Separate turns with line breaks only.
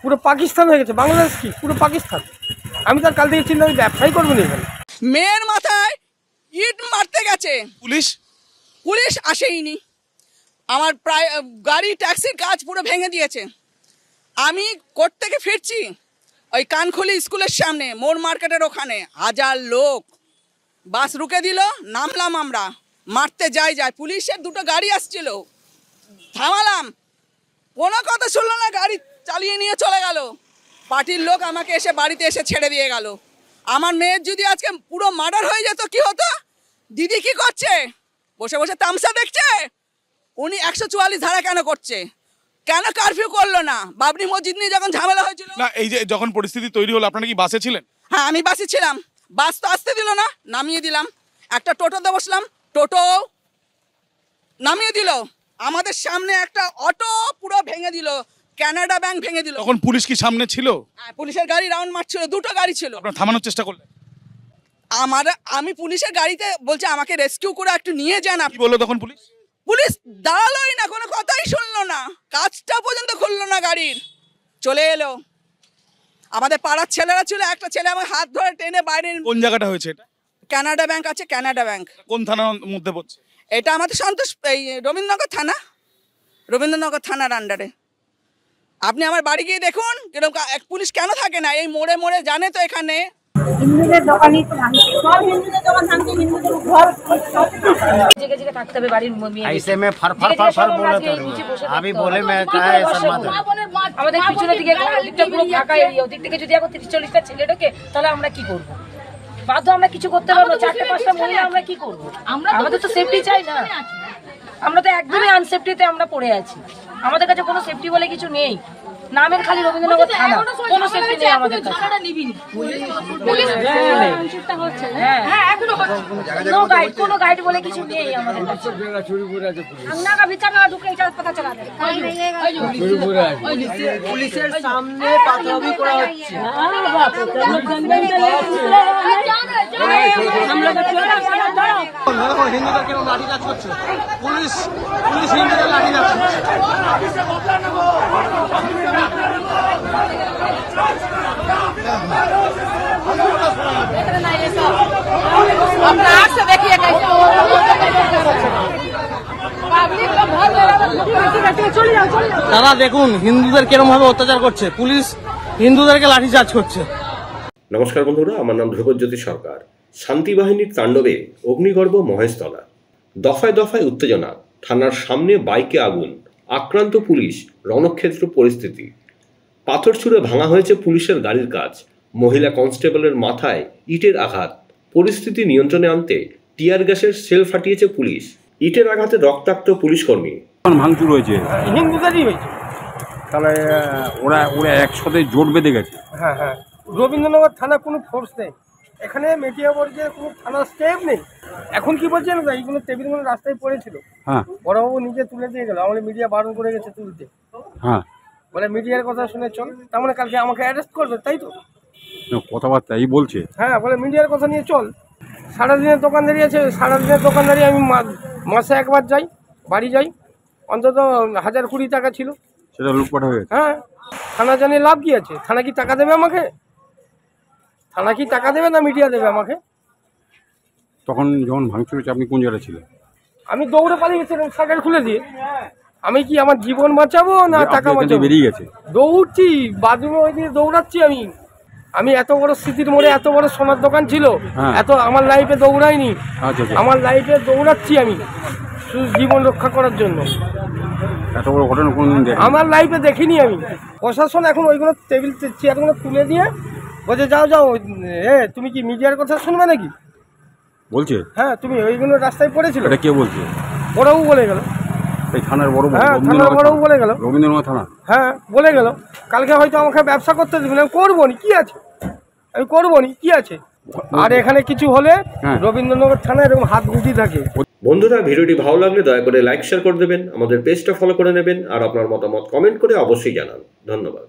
পুরো পাকিস্তান হয়ে গেছে। বাংলাদেশ কি পুরো পাকিস্তান। আমি তার কাল থেকে চিন্তা আমি ব্যবসাই করবো না এখানে।
মেয়ের মাথায় ইট মারতে গেছে, পুলিশ আসেইনি। আমার প্রায় গাড়ি ট্যাক্সির কাজ পুরো ভেঙে দিয়েছে। আমি কোর্ট থেকে ফিরছি, ওই কানখুলি স্কুলের সামনে মোড় মার্কেটের ওখানে হাজার লোক, বাস রুকে দিল, নামলাম আমরা, মারতে যাই পুলিশের দুটো গাড়ি আসছিল, থামালাম, কোনো কথা শুনলো না, গাড়ি চালিয়ে নিয়ে চলে গেল। পার্টির লোক আমাকে এসে বাড়িতে এসে ছেড়ে দিয়ে গেল। আমার মেয়ের যদি আজকে পুরো মার্ডার হয়ে যেত কি হতো? দিদি কি করছে? বসে বসে তামসা দেখছে। উনি 144 ধারা কেন করছে? কেন কারফিউ করলো না? বাবরি মসজিদ নিয়ে যখন ঝামেলা হয়েছিল
না, এই যে যখন পরিস্থিতি তৈরি হলো আপনারা কি বাসে ছিলেন?
হ্যাঁ, আমি বাসে ছিলাম। বাস তো আসতে দিল না, নামিয়ে দিলাম। একটা টোটোতে বসলাম, টোটো নামিয়ে দিল। আমাদের সামনে একটা অটো পুরো ভেঙে দিল, কানাডা ব্যাংক ভেঙে দিল।
তখন পুলিশ কি সামনে ছিল?
হ্যাঁ, পুলিশের গাড়ি রাউন্ড মারছিল, দুটো গাড়ি ছিল।
আপনারা থামানোর চেষ্টা করলেন?
আমি পুলিশের গাড়িতে বলছে আমাকে রেস্কিউ করে একটু নিয়ে যান।
কি বললো তখন পুলিশ?
পুলিশ দাঁড়ালোই না, কোনো কথাই শুনলো না, কাজটা পর্যন্ত খুললো না গাড়ির, চলে এলো। আমাদের পাড়ার ছেলেরা ছিল, একটা ছেলে আমার হাত ধরে টেনে বাইরে।
কোন জায়গাটা হয়েছে এটা?
কানাডা ব্যাংক আছে, কানাডা ব্যাংক।
কোন থানার মধ্যে পড়ছে
এটা? আমাদের সন্তোষ, এই রবীন্দ্রনগর থানা, রবীন্দ্রনগর থানার আন্ডারে। আপনি আমার বাড়ি গিয়ে দেখুন কিরকম পুলিশ কেন থাকে না। এই মোড়ে মোড়ে জানে তো এখানে
হিন্দুদের দোকানই তো ভাঙছে, সব হিন্দুদের দোকান ভাঙছে, হিন্দুদের ঘর जगह जगह থাকতে হবে বাড়ির মেয়ে।
ऐसे में फर फर फर फर बोला तो अभी बोले मैं चाहे ऐसा मत।
আমাদের পিছনের দিকে দিকটা পুরো ফাঁকা এরিয়া, ওদিক থেকে যদি এখন 30-40টা ছেলে ঢোকে তাহলে আমরা কি করব? বাধ্য আমরা কিছু করতে পারবো? 4-5টা মহিলা আমরা কি করব? আমাদের তো সেফটি চাই না। আমরা তো একদমই আনসেফটিতে আমরা পড়ে আছি। আমাদের কাছে কোনো সেফটি বলে কিছু নেই। নামের খালি রবীন্দ্রনগর থানা, কোনো সেফটি নেই আমাদের কাছে। নো গাইড, কোনো গাইড বলে কিছু নেই আমাদের কাছে। নাগা ভিতর না ঢুকে এটা পতা চলা যায়।
পুলিশের সামনে পাথরামি করা হচ্ছে। হিন্দুদের কেন লাঠি চার্জ করছে? পুলিশ হিন্দুদের লাঠি চার্জ করছে। দাদা দেখুন হিন্দুদের কিরকম ভাবে অত্যাচার করছে, পুলিশ হিন্দুদেরকে লাঠি চার্জ করছে।
নমস্কার বন্ধুরা, আমার নাম ধ্রুবজ্যোতি সরকার। শান্তি বাহিনীর তাণ্ডবে অগ্নিগর্ভ মহেশতলা, দফায় দফায় উত্তেজনা, থানার সামনে বাইকে আগুন, আক্রান্ত পুলিশ, রণক্ষেত্র পরিস্থিতি। পাথর ছুঁড়ে ভাঙা হয়েছে পুলিশের গাড়ির কাজ, মহিলা কনস্টেবলের মাথায় ইটের আঘাত। পরিস্থিতি নিয়ন্ত্রণে আনতে টিয়ার গ্যাসের সেল ফাটিয়েছে পুলিশ। ইটের আঘাতে রক্তাক্ত পুলিশ কর্মী।
ভাঙচুর হয়েছে,
হিন্দুদেরই হয়েছে।
তাহলে ওরা একসাথে জোট বেঁধে গেছে।
হ্যাঁ হ্যাঁ, রবীন্দ্রনগর থানা কোনো ফোর্স নেই এখানে, মেটিয়াবর্গের কোনো থানার স্টেপ নেই। এখন কি বলছে না, এইগুলো টেবিলগুলো রাস্তায় পড়েছিল,
হ্যাঁ,
বড়বাবু নিজে তুলে দিয়ে গেল। আমাদের মিডিয়া বারণ করে গেছে তুলতে।
হ্যাঁ,
বলে মিডিয়ার কথা শুনে চল, তার মানে কালকে আমাকে অ্যারেস্ট করবে, তাই তো?
কথাবার্তা এই বলছে।
হ্যাঁ, বলে মিডিয়ার কথা নিয়ে চল। সারাদিনের দোকানদারি আছে, সারাদিনের দোকানদারি আমি মাসে একবার যাই, বাড়ি যাই, অন্তত 1020 টাকা ছিল,
সেটা লুটপাট হয়ে গেছে।
হ্যাঁ, থানা জানিয়ে লাভ কি আছে? থানা কি টাকা দেবে আমাকে? থানা কি টাকা দেবে না মিডিয়া দেবে আমাকে?
তখন যখন ভাঙচুর হয়েছে আপনি কোন জায়গায় ছিলেন?
আমি দৌড়ে পালিয়ে গেছিলাম শাটার খুলে দিয়ে। আমি কি আমার জীবন বাঁচাবো না টাকা বাঁচাবো?
বেরিয়ে গেছে,
দৌড়ছি, বাথরুমে ওই দিয়ে দৌড়াচ্ছি। আমি এত বড় স্মৃতির মোড়ে এত বড় সোনার দোকান ছিল, এত আমার লাইফে দৌড়াইনি। আমার লাইফে দৌড়াচ্ছি আমি শুধু জীবন রক্ষা করার জন্য।
এত বড় ঘটনা কোনদিন
আমার লাইফে দেখিনি আমি। প্রশাসন এখন ওইগুলো টেবিল চেয়ারগুলো তুলে দিয়ে বলছে যাও যাও, তুমি কি মিডিয়ার কথা শুনবে নাকি
বলছে?
হ্যাঁ, তুমি ওইগুলো রাস্তায় পড়েছিল।
এটা কে বলছে?
বড়বাবু বলে গেল।
এই থানার বড়?
হ্যাঁ, থানার বড়বাবু বলে গেল।
রবীন্দ্রনাথ থানা?
হ্যাঁ, বলে গেল। কালকে হয়তো আমাকে ব্যবসা করতে দেবেন, আমি করবো নি, কি আছে? আমি করবো নি, কি আছে? আর এখানে কিছু হলে রবীন্দ্রনগর থানায় এরকম হাত গুটি থাকে।
বন্ধুরা, ভিডিওটি ভালো লাগলে দয়া করে লাইক শেয়ার করে দেবেন, আমাদের পেজটা ফলো করে নেবেন, আর আপনার মতামত কমেন্ট করে অবশ্যই জানান। ধন্যবাদ।